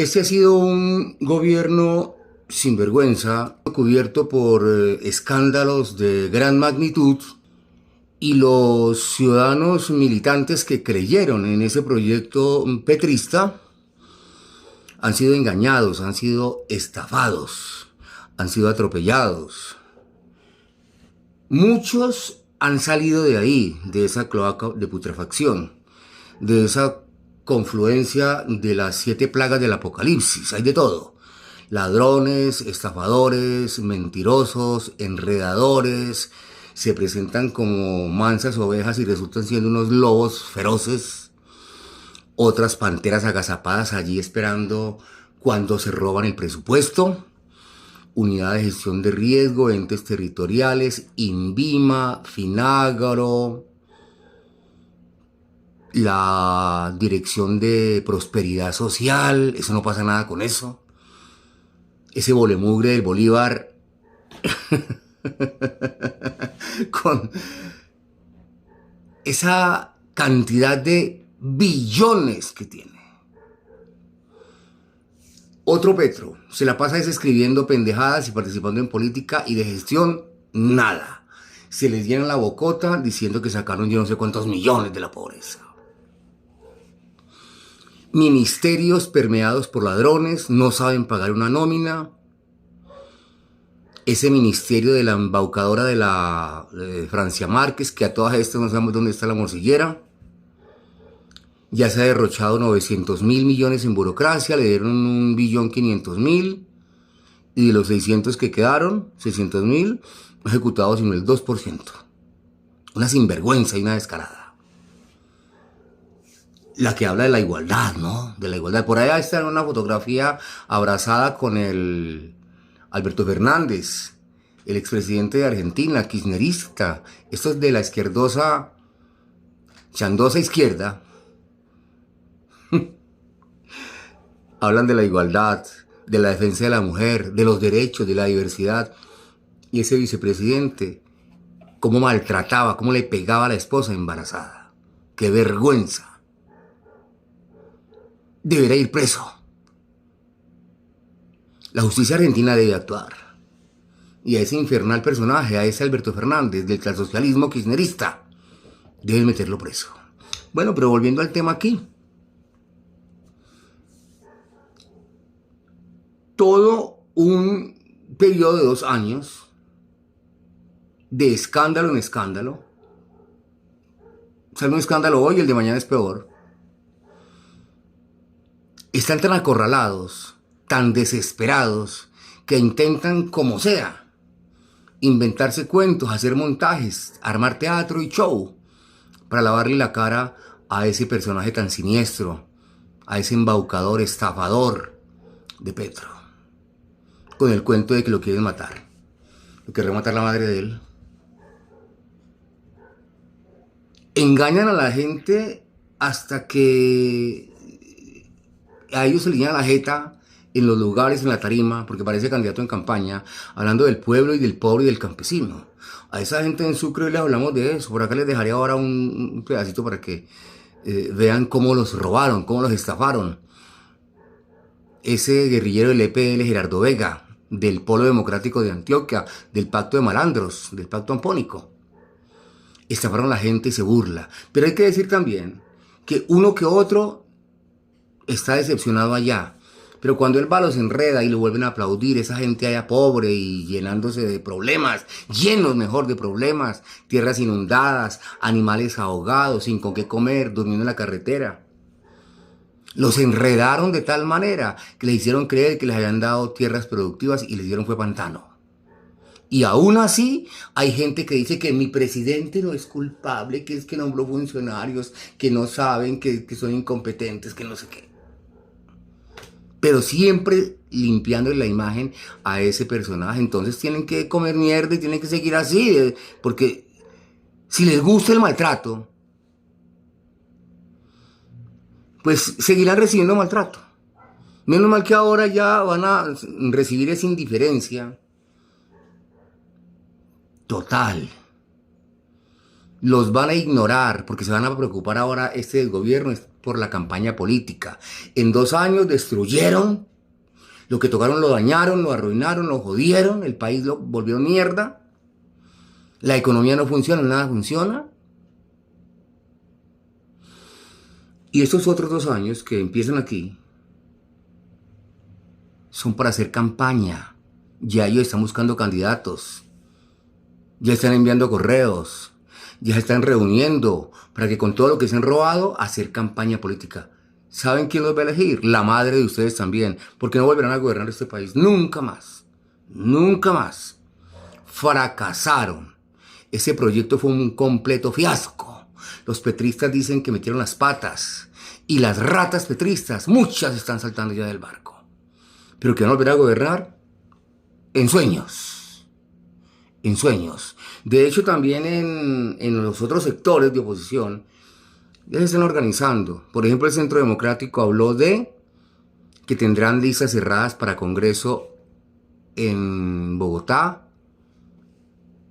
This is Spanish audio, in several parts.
Este ha sido un gobierno sinvergüenza, cubierto por escándalos de gran magnitud, y los ciudadanos militantes que creyeron en ese proyecto petrista han sido engañados, han sido estafados, han sido atropellados. Muchos han salido de ahí, de esa cloaca de putrefacción, de esa confluencia de las 7 plagas del apocalipsis. Hay de todo: ladrones, estafadores, mentirosos, enredadores. Se presentan como mansas ovejas y resultan siendo unos lobos feroces. Otras panteras agazapadas allí esperando cuando se roban el presupuesto. Unidad de Gestión de Riesgo, entes territoriales, INVIMA, FINAGRO, la Dirección de Prosperidad Social. Eso no pasa nada con eso. Ese volemugre del Bolívar con esa cantidad de billones que tiene. Otro Petro se la pasa escribiendo pendejadas y participando en política, y de gestión nada. Se les llena la bocota diciendo que sacaron yo no sé cuántos millones de la pobreza. Ministerios permeados por ladrones, no saben pagar una nómina. Ese ministerio de la embaucadora de Francia Márquez, que a todas estas no sabemos dónde está la morcillera. Ya se ha derrochado 900.000 millones en burocracia, le dieron 1.500.000.000, y de los 600 que quedaron, 600.000, no ejecutados sino el 2%. Una sinvergüenza y una descarada. La que habla de la igualdad, ¿no? De la igualdad. Por allá está en una fotografía abrazada con el Alberto Fernández, el expresidente de Argentina, kirchnerista. Esto es de la izquierdosa, chandosa izquierda. Hablan de la igualdad, de la defensa de la mujer, de los derechos, de la diversidad. Y ese vicepresidente, cómo maltrataba, cómo le pegaba a la esposa embarazada. ¡Qué vergüenza! Deberá ir preso. La justicia argentina debe actuar. Y a ese infernal personaje, a ese Alberto Fernández del socialismo kirchnerista, deben meterlo preso. Bueno, pero volviendo al tema aquí. Todo un periodo de 2 años de escándalo en escándalo. Sale un escándalo hoy, el de mañana es peor. Están tan acorralados, tan desesperados, que intentan, como sea, inventarse cuentos, hacer montajes, armar teatro y show para lavarle la cara a ese personaje tan siniestro, a ese embaucador, estafador de Petro, con el cuento de que lo quieren matar. Lo quiere matar la madre de él. Engañan a la gente hasta que a ellos se le llena la jeta en los lugares, en la tarima, porque parece candidato en campaña, hablando del pueblo y del pobre y del campesino. A esa gente en Sucre les hablamos de eso. Por acá les dejaré ahora un pedacito para que vean cómo los robaron, cómo los estafaron. Ese guerrillero del EPL, Gerardo Vega, del Polo Democrático de Antioquia, del Pacto de Malandros, del Pacto Ampónico. Estafaron a la gente y se burla. Pero hay que decir también que uno que otro está decepcionado allá. Pero cuando él va, los enreda y lo vuelven a aplaudir. Esa gente allá pobre y llenándose de problemas, llenos mejor de problemas, tierras inundadas, animales ahogados, sin con qué comer, durmiendo en la carretera. Los enredaron de tal manera que les hicieron creer que les habían dado tierras productivas y les dieron fue pantano. Y aún así hay gente que dice que mi presidente no es culpable, que es que nombró funcionarios que no saben, que son incompetentes, que no sé qué. Pero siempre limpiando la imagen a ese personaje. Entonces tienen que comer mierda y tienen que seguir así, porque si les gusta el maltrato, pues seguirán recibiendo maltrato. Menos mal que ahora ya van a recibir esa indiferencia total. Los van a ignorar porque se van a preocupar ahora este gobierno es por la campaña política. En 2 años destruyeron, lo que tocaron lo dañaron, lo arruinaron, lo jodieron, el país lo volvió mierda, la economía no funciona, nada funciona. Y estos otros 2 años que empiezan aquí son para hacer campaña. Ya ellos están buscando candidatos, ya están enviando correos, ya se están reuniendo para que con todo lo que se han robado, hacer campaña política. ¿Saben quién los va a elegir? La madre de ustedes también, porque no volverán a gobernar este país. Nunca más. Nunca más. Fracasaron. Ese proyecto fue un completo fiasco. Los petristas dicen que metieron las patas. Y las ratas petristas, muchas están saltando ya del barco. Pero que van a volver a gobernar en sueños. En sueños. De hecho, también en los otros sectores de oposición ya se están organizando. Por ejemplo, el Centro Democrático habló de que tendrán listas cerradas para Congreso en Bogotá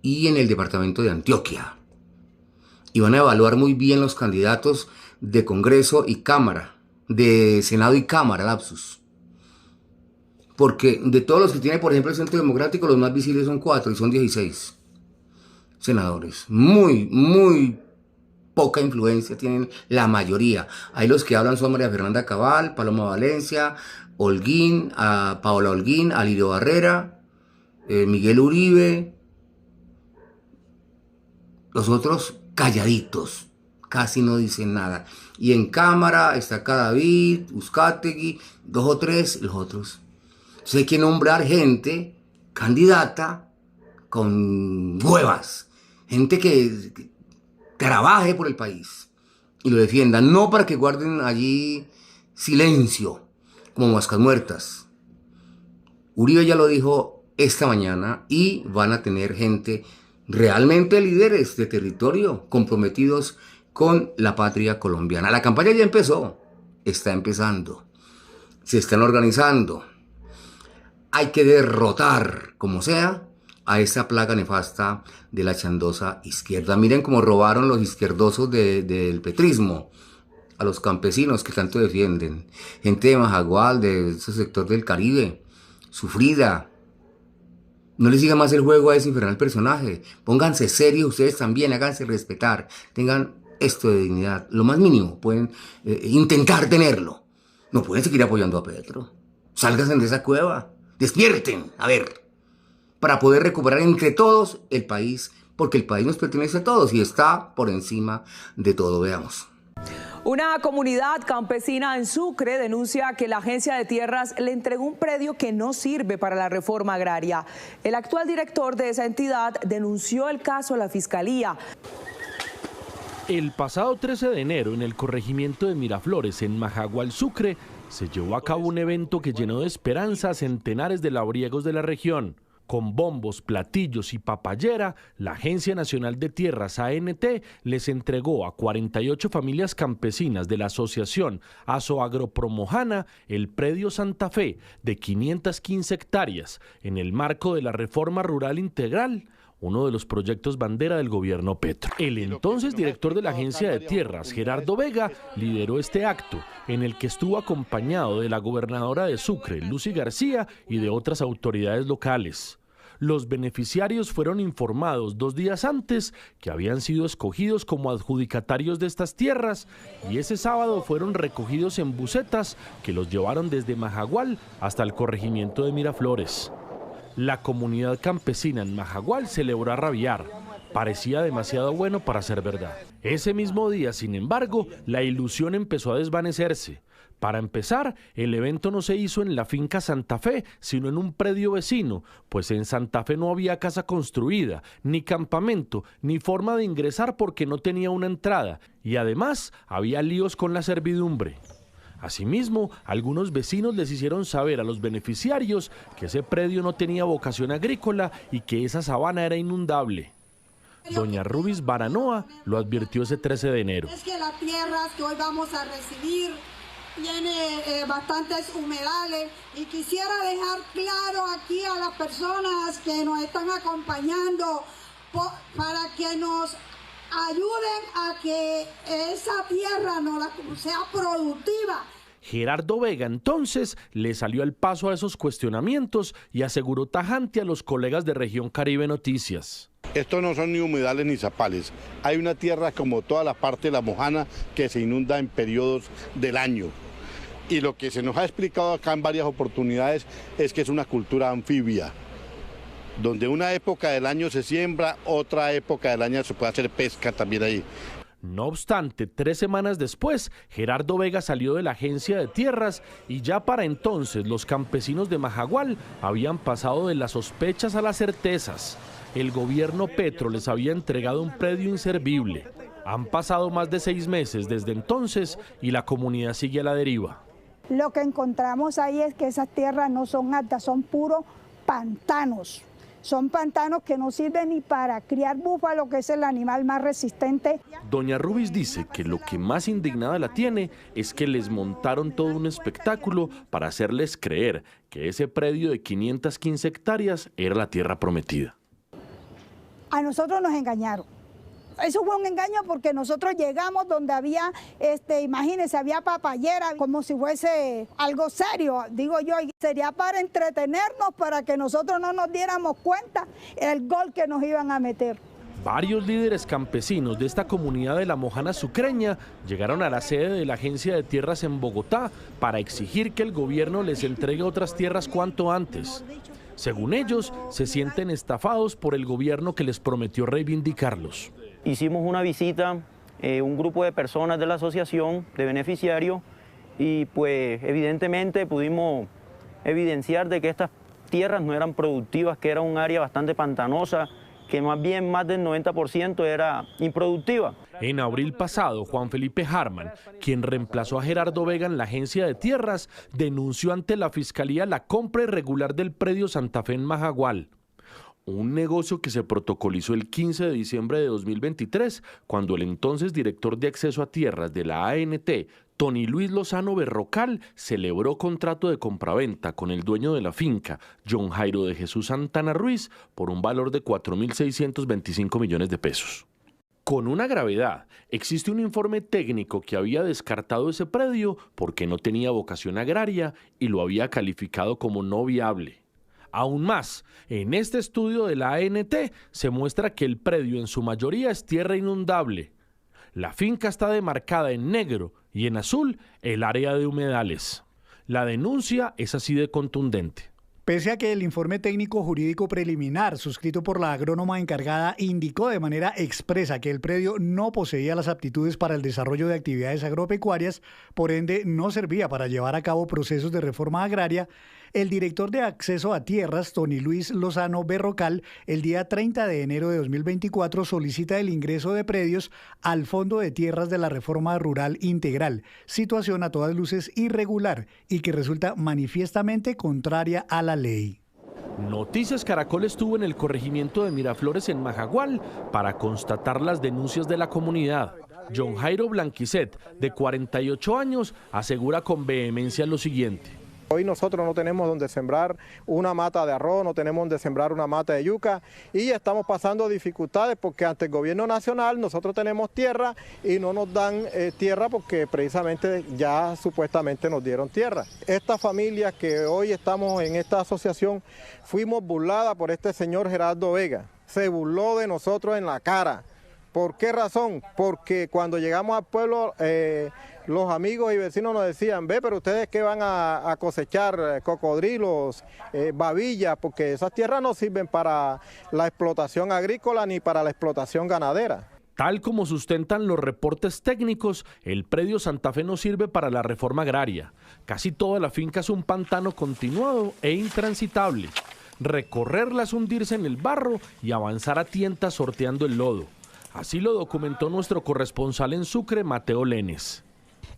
y en el departamento de Antioquia. Y van a evaluar muy bien los candidatos de Congreso y Cámara, de Senado y Cámara, lapsus. Porque de todos los que tiene, por ejemplo, el Centro Democrático, los más visibles son 4 y son 16 senadores. Muy poca influencia tienen la mayoría. Ahí los que hablan son María Fernanda Cabal, Paloma Valencia, Holguín, Paola Holguín, Alirio Barrera, Miguel Uribe. Los otros calladitos, casi no dicen nada. Y en Cámara está acá David, Uzcategui, 2 o 3, los otros. Entonces hay que nombrar gente candidata con huevas, gente que trabaje por el país y lo defienda, no para que guarden allí silencio como moscas muertas. Uribe ya lo dijo esta mañana y van a tener gente realmente líderes de territorio comprometidos con la patria colombiana. La campaña ya empezó, está empezando, se están organizando. Hay que derrotar, como sea, a esa plaga nefasta de la chandosa izquierda. Miren cómo robaron los izquierdosos del petrismo a los campesinos que tanto defienden. Gente de Majagual, de ese sector del Caribe, sufrida. No les siga más el juego a ese infernal personaje. Pónganse serios ustedes también, háganse respetar. Tengan esto de dignidad. Lo más mínimo, pueden intentar tenerlo. No pueden seguir apoyando a Petro. Sálganse de esa cueva. Despierten, a ver, para poder recuperar entre todos el país, porque el país nos pertenece a todos y está por encima de todo. Veamos. Una comunidad campesina en Sucre denuncia que la Agencia de Tierras le entregó un predio que no sirve para la reforma agraria. El actual director de esa entidad denunció el caso a la Fiscalía. El pasado 13 de enero, en el corregimiento de Miraflores, en Majagual, Sucre, se llevó a cabo un evento que llenó de esperanza a centenares de labriegos de la región. Con bombos, platillos y papayera, la Agencia Nacional de Tierras, ANT, les entregó a 48 familias campesinas de la asociación Asoagropromojana el predio Santa Fe de 515 hectáreas en el marco de la Reforma Rural Integral, uno de los proyectos bandera del gobierno Petro. El entonces director de la Agencia de Tierras, Gerardo Vega, lideró este acto, en el que estuvo acompañado de la gobernadora de Sucre, Lucy García, y de otras autoridades locales. Los beneficiarios fueron informados 2 días antes que habían sido escogidos como adjudicatarios de estas tierras y ese sábado fueron recogidos en busetas que los llevaron desde Majagual hasta el corregimiento de Miraflores. La comunidad campesina en Majagual celebró a rabiar. Parecía demasiado bueno para ser verdad. Ese mismo día, sin embargo, la ilusión empezó a desvanecerse. Para empezar, el evento no se hizo en la finca Santa Fe, sino en un predio vecino, pues en Santa Fe no había casa construida, ni campamento, ni forma de ingresar porque no tenía una entrada, y además había líos con la servidumbre. Asimismo, algunos vecinos les hicieron saber a los beneficiarios que ese predio no tenía vocación agrícola y que esa sabana era inundable. Doña Rubis Baranoa lo advirtió ese 13 de enero. Es que las tierras que hoy vamos a recibir tiene bastantes humedales y quisiera dejar claro aquí a las personas que nos están acompañando para que nos ayuden a que esa tierra sea productiva. Gerardo Vega entonces le salió al paso a esos cuestionamientos y aseguró tajante a los colegas de Región Caribe Noticias. Estos no son ni humedales ni zapales. Hay una tierra como toda la parte de la Mojana que se inunda en periodos del año. Y lo que se nos ha explicado acá en varias oportunidades es que es una cultura anfibia, donde una época del año se siembra, otra época del año se puede hacer pesca también ahí. No obstante, 3 semanas después, Gerardo Vega salió de la agencia de tierras y ya para entonces los campesinos de Majagual habían pasado de las sospechas a las certezas. El gobierno Petro les había entregado un predio inservible. Han pasado más de 6 meses desde entonces y la comunidad sigue a la deriva. Lo que encontramos ahí es que esas tierras no son altas, son puros pantanos. Son pantanos que no sirven ni para criar búfalo, que es el animal más resistente. Doña Rubis dice que lo que más indignada la tiene es que les montaron todo un espectáculo para hacerles creer que ese predio de 515 hectáreas era la tierra prometida. A nosotros nos engañaron. Eso fue un engaño porque nosotros llegamos donde había, imagínense, había papayera, como si fuese algo serio, digo yo, y sería para entretenernos, para que nosotros no nos diéramos cuenta el gol que nos iban a meter. Varios líderes campesinos de esta comunidad de la Mojana Sucreña llegaron a la sede de la Agencia de Tierras en Bogotá para exigir que el gobierno les entregue otras tierras cuanto antes. Según ellos, se sienten estafados por el gobierno que les prometió reivindicarlos. Hicimos una visita, un grupo de personas de la asociación de beneficiarios y pues evidentemente pudimos evidenciar de que estas tierras no eran productivas, que era un área bastante pantanosa, que más bien más del 90% era improductiva. En abril pasado, Juan Felipe Harman, quien reemplazó a Gerardo Vega en la agencia de tierras, denunció ante la fiscalía la compra irregular del predio Santa Fe en Majagual. Un negocio que se protocolizó el 15 de diciembre de 2023, cuando el entonces director de acceso a tierras de la ANT, Tony Luis Lozano Berrocal, celebró contrato de compraventa con el dueño de la finca, John Jairo de Jesús Santana Ruiz, por un valor de 4.625 millones de pesos. Con una gravedad, existe un informe técnico que había descartado ese predio porque no tenía vocación agraria y lo había calificado como no viable. Aún más, en este estudio de la ANT se muestra que el predio en su mayoría es tierra inundable. La finca está demarcada en negro y en azul el área de humedales. La denuncia es así de contundente. Pese a que el informe técnico jurídico preliminar suscrito por la agrónoma encargada indicó de manera expresa que el predio no poseía las aptitudes para el desarrollo de actividades agropecuarias, por ende no servía para llevar a cabo procesos de reforma agraria, el director de acceso a tierras, Tony Luis Lozano Berrocal, el día 30 de enero de 2024 solicita el ingreso de predios al Fondo de Tierras de la Reforma Rural Integral, situación a todas luces irregular y que resulta manifiestamente contraria a la ley. Noticias Caracol estuvo en el corregimiento de Miraflores en Majagual para constatar las denuncias de la comunidad. John Jairo Blanquicet, de 48 años, asegura con vehemencia lo siguiente. Hoy nosotros no tenemos donde sembrar una mata de arroz, no tenemos donde sembrar una mata de yuca y estamos pasando dificultades porque ante el gobierno nacional nosotros tenemos tierra y no nos dan tierra porque precisamente ya supuestamente nos dieron tierra. Estas familias que hoy estamos en esta asociación fuimos burladas por este señor Gerardo Vega. Se burló de nosotros en la cara. ¿Por qué razón? Porque cuando llegamos al pueblo los amigos y vecinos nos decían, ve, pero ustedes que van a cosechar cocodrilos, babillas, porque esas tierras no sirven para la explotación agrícola ni para la explotación ganadera. Tal como sustentan los reportes técnicos, el predio Santa Fe no sirve para la reforma agraria. Casi toda la finca es un pantano continuado e intransitable. Recorrerla es hundirse en el barro y avanzar a tientas sorteando el lodo. Así lo documentó nuestro corresponsal en Sucre, Mateo Lenes.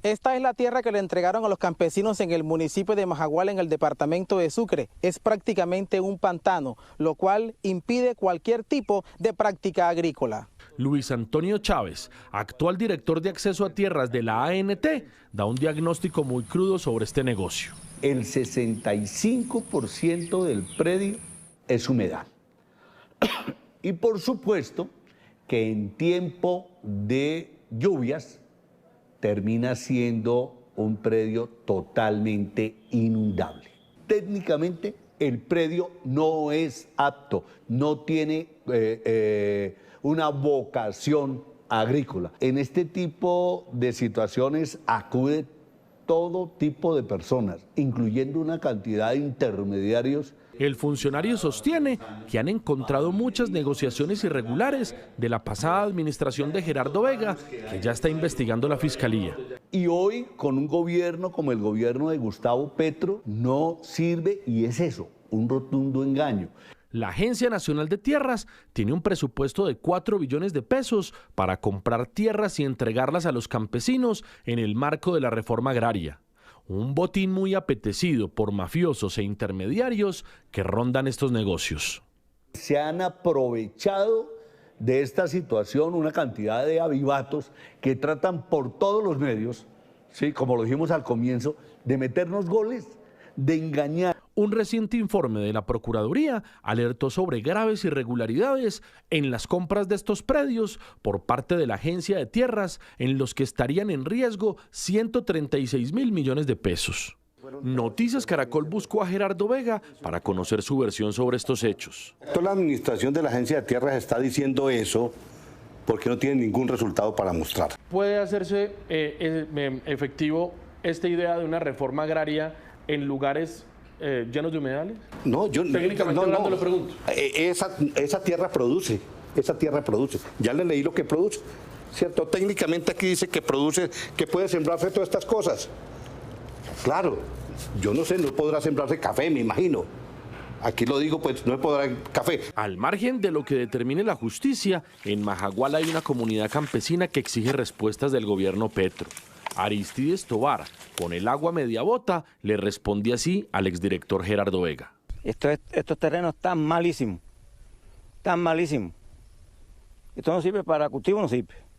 Esta es la tierra que le entregaron a los campesinos en el municipio de Majagual, en el departamento de Sucre. Es prácticamente un pantano, lo cual impide cualquier tipo de práctica agrícola. Luis Antonio Chávez, actual director de acceso a tierras de la ANT, da un diagnóstico muy crudo sobre este negocio. El 65% del predio es humedal. Y por supuesto, que en tiempo de lluvias termina siendo un predio totalmente inundable. Técnicamente el predio no es apto, no tiene una vocación agrícola. En este tipo de situaciones acude todo tipo de personas, incluyendo una cantidad de intermediarios. El funcionario sostiene que han encontrado muchas negociaciones irregulares de la pasada administración de Gerardo Vega, que ya está investigando la Fiscalía. Y hoy, con un gobierno como el gobierno de Gustavo Petro, no sirve, y es eso, un rotundo engaño. La Agencia Nacional de Tierras tiene un presupuesto de 4 billones de pesos para comprar tierras y entregarlas a los campesinos en el marco de la reforma agraria. Un botín muy apetecido por mafiosos e intermediarios que rondan estos negocios. Se han aprovechado de esta situación una cantidad de avivatos que tratan por todos los medios, ¿sí?, como lo dijimos al comienzo, de meternos goles, de engañar. Un reciente informe de la Procuraduría alertó sobre graves irregularidades en las compras de estos predios por parte de la Agencia de Tierras, en los que estarían en riesgo 136.000 millones de pesos. Noticias Caracol buscó a Gerardo Vega para conocer su versión sobre estos hechos. Toda la administración de la Agencia de Tierras está diciendo eso porque no tiene ningún resultado para mostrar. ¿Puede hacerse efectivo esta idea de una reforma agraria en lugares llenos de humedales? No, yo técnicamente hablando lo pregunto. Esa tierra produce, Ya le leí lo que produce, ¿cierto? Técnicamente aquí dice que produce, que puede sembrarse todas estas cosas. Claro, yo no sé, no podrá sembrarse café, me imagino. Aquí lo digo, pues no podrá café. Al margen de lo que determine la justicia, en Majagual hay una comunidad campesina que exige respuestas del gobierno Petro. Aristides Tobar, con el agua media bota, le responde así al exdirector Gerardo Vega. Estos terrenos están malísimos, tan malísimos. Esto no sirve para cultivo, no sirve.